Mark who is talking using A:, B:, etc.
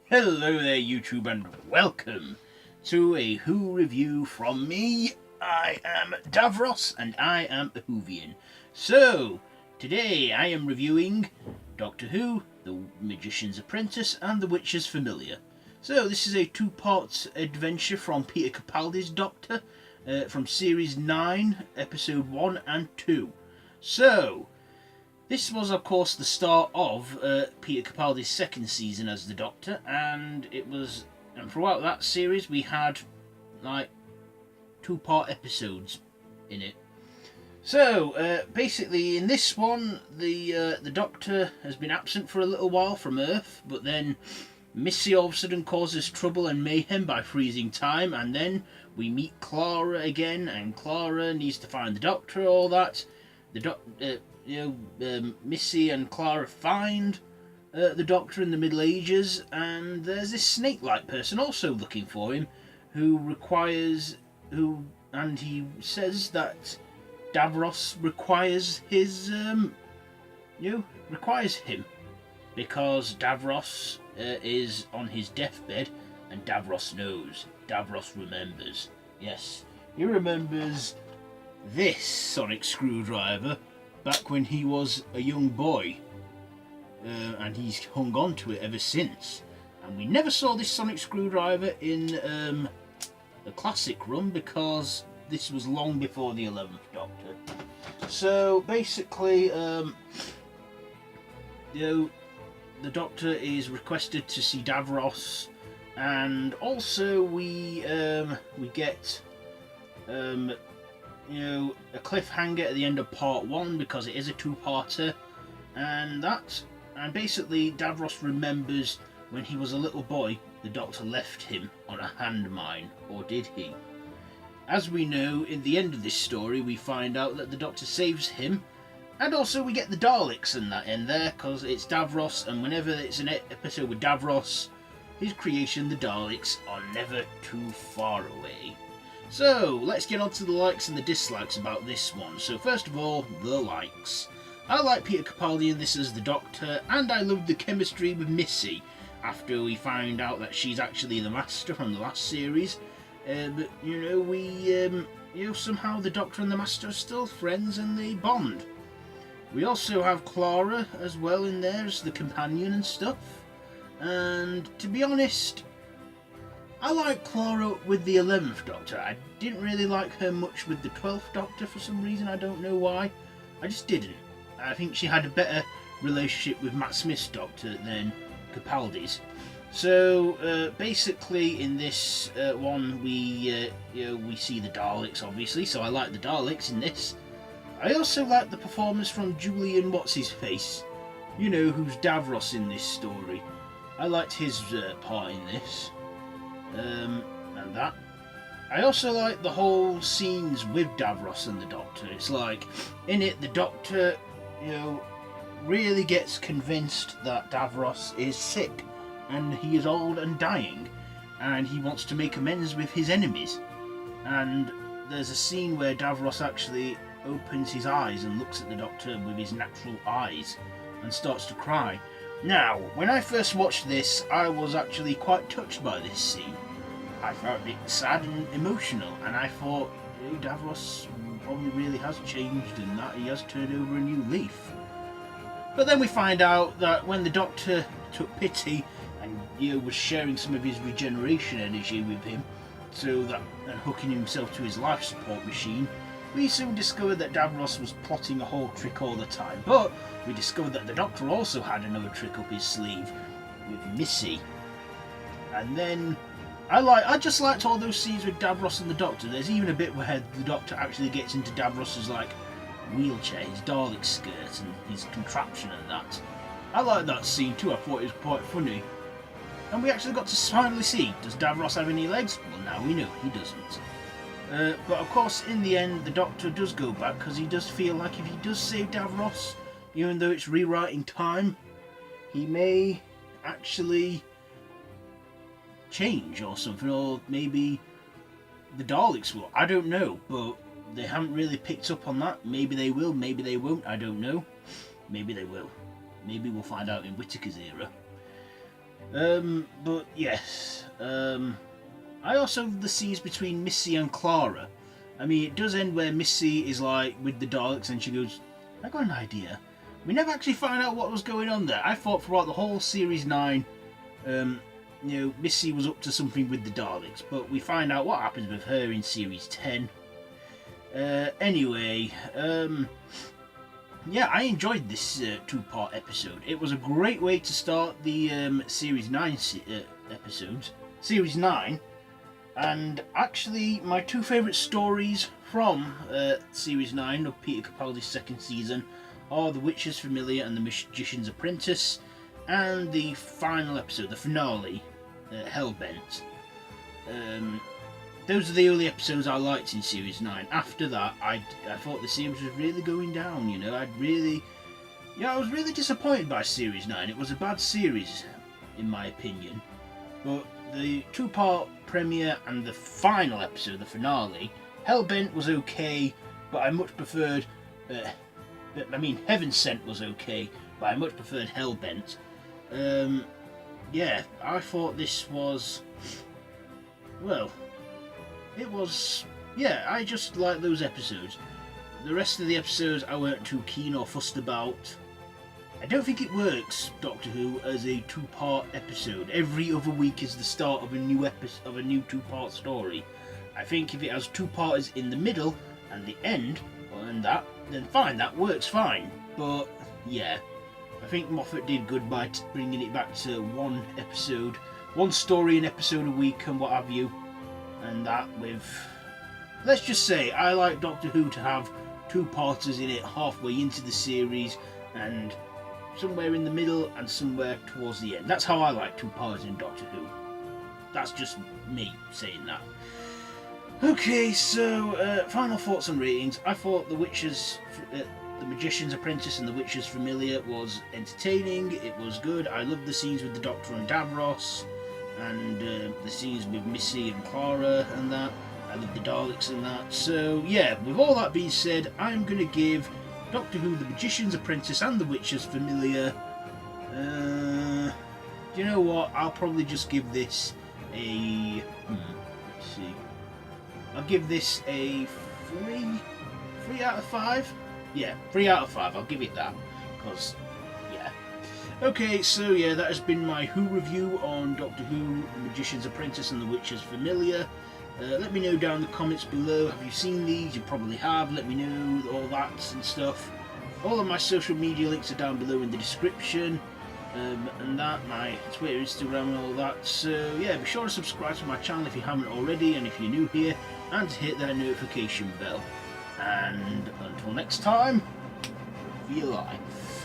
A: Hello there YouTube and welcome to a Who review from me. I am Davros and I am a Whovian. So, today I am reviewing Doctor Who, The Magician's Apprentice and The Witcher's Familiar. So this is a two-part adventure from Peter Capaldi's Doctor from Series 9, Episode 1 and 2. So, this was, of course, the start of Peter Capaldi's second season as the Doctor, and throughout that series we had like two-part episodes in it. So basically, in this one, the Doctor has been absent for a little while from Earth, but then Missy all of a sudden causes trouble and mayhem by freezing time, and then we meet Clara again, and Clara needs to find the Doctor. All that, Missy and Clara find the Doctor in the Middle Ages, and there's this snake-like person also looking for him, and he says that Davros requires him because Davros is on his deathbed, and Davros knows. Davros remembers. Yes, he remembers this sonic screwdriver back when he was a young boy, and he's hung on to it ever since. And we never saw this sonic screwdriver in the classic run because this was long before the 11th Doctor. So basically, the Doctor is requested to see Davros, and also we get a cliffhanger at the end of part 1 because it is a two-parter, and basically Davros remembers when he was a little boy the Doctor left him on a hand mine, or did he? As we know, in the end of this story we find out that the Doctor saves him, and also we get the Daleks in that end there because it's Davros, and whenever it's an episode with Davros, his creation, the Daleks, are never too far away. So, let's get on to the likes and the dislikes about this one. So first of all, the likes. I like Peter Capaldi in this as the Doctor, and I loved the chemistry with Missy after we find out that she's actually the Master from the last series. But somehow the Doctor and the Master are still friends and they bond. We also have Clara as well in there as the companion and stuff. And to be honest, I like Clara with the 11th Doctor. I didn't really like her much with the 12th Doctor for some reason. I don't know why. I just didn't. I think she had a better relationship with Matt Smith's Doctor than Capaldi's. So basically, in this one, we see the Daleks, obviously. So I like the Daleks in this. I also like the performance from Julian What's-His-Face, who's Davros in this story. I liked his part in this. And that. I also like the whole scenes with Davros and the Doctor. It's like, in it, the Doctor, really gets convinced that Davros is sick, and he is old and dying, and he wants to make amends with his enemies. And there's a scene where Davros actually opens his eyes and looks at the Doctor with his natural eyes, and starts to cry. Now, when I first watched this, I was actually quite touched by this scene. I found it sad and emotional, and I thought, Davros probably really has changed and that he has turned over a new leaf. But then we find out that when the Doctor took pity and was sharing some of his regeneration energy with him, and hooking himself to his life support machine, we soon discovered that Davros was plotting a whole trick all the time. But we discovered that the Doctor also had another trick up his sleeve with Missy. And then I just liked all those scenes with Davros and the Doctor. There's even a bit where the Doctor actually gets into Davros's wheelchair, his Dalek skirt and his contraption and that. I liked that scene too. I thought it was quite funny. And we actually got to finally see, does Davros have any legs? Well, now we know he doesn't. But of course, in the end, the Doctor does go back because he does feel like if he does save Davros, even though it's rewriting time, he may actually change or something, or maybe the Daleks will. I don't know, but they haven't really picked up on that. Maybe they will, maybe they won't, I don't know. Maybe they will. Maybe we'll find out in Whittaker's era. But yes, I also love the scenes between Missy and Clara. I mean, it does end where Missy is like with the Daleks and she goes, I got an idea. We never actually find out what was going on there. I thought throughout the whole Series 9, Missy was up to something with the Daleks, but we find out what happens with her in Series 10. Anyway, yeah, I enjoyed this two-part episode. It was a great way to start the Series 9 episodes. Series 9, and actually my two favourite stories from Series 9 of Peter Capaldi's second season are The Witcher's Familiar and The Magician's Apprentice, and the final episode, the finale, Hellbent. Those are the only episodes I liked in Series 9. After that, I thought the series was really going down, you know. I was really disappointed by Series 9. It was a bad series, in my opinion. But the two-part premiere and the final episode, the finale, Hellbent was okay, but I much preferred... Heaven Sent was okay, but I much preferred Hellbent. Yeah, I thought this was... Well... It was... Yeah, I just liked those episodes. The rest of the episodes I weren't too keen or fussed about. I don't think it works, Doctor Who, as a two-part episode. Every other week is the start of a new two-part story. I think if it has two parts in the middle and the end, then fine, that works fine. But, yeah, I think Moffat did good by bringing it back to one episode, one story an episode a week and what have you. And that with... Let's just say, I like Doctor Who to have two-parters in it halfway into the series and somewhere in the middle and somewhere towards the end. That's how I like two-parters in Doctor Who. That's just me saying that. Okay, so final thoughts and ratings. I thought The Magician's Apprentice and The Witcher's Familiar was entertaining. It was good. I loved the scenes with the Doctor and Davros, and the scenes with Missy and Clara and that. I love the Daleks and that. So yeah, with all that being said, I'm going to give Doctor Who, The Magician's Apprentice and The Witcher's Familiar... do you know what? I'll probably just give this a... let's see. I'll give this a 3 out of 5? Yeah, 3 out of 5. I'll give it that. Because, yeah. Okay, so yeah, that has been my Who review on Doctor Who, The Magician's Apprentice and The Witcher's Familiar. Let me know down in the comments below. Have you seen these? You probably have. Let me know all that and stuff. All of my social media links are down below in the description. And that, my Twitter, Instagram and all that. So yeah, be sure to subscribe to my channel if you haven't already, and if you're new here, and to hit that notification bell. And until next time, feel life.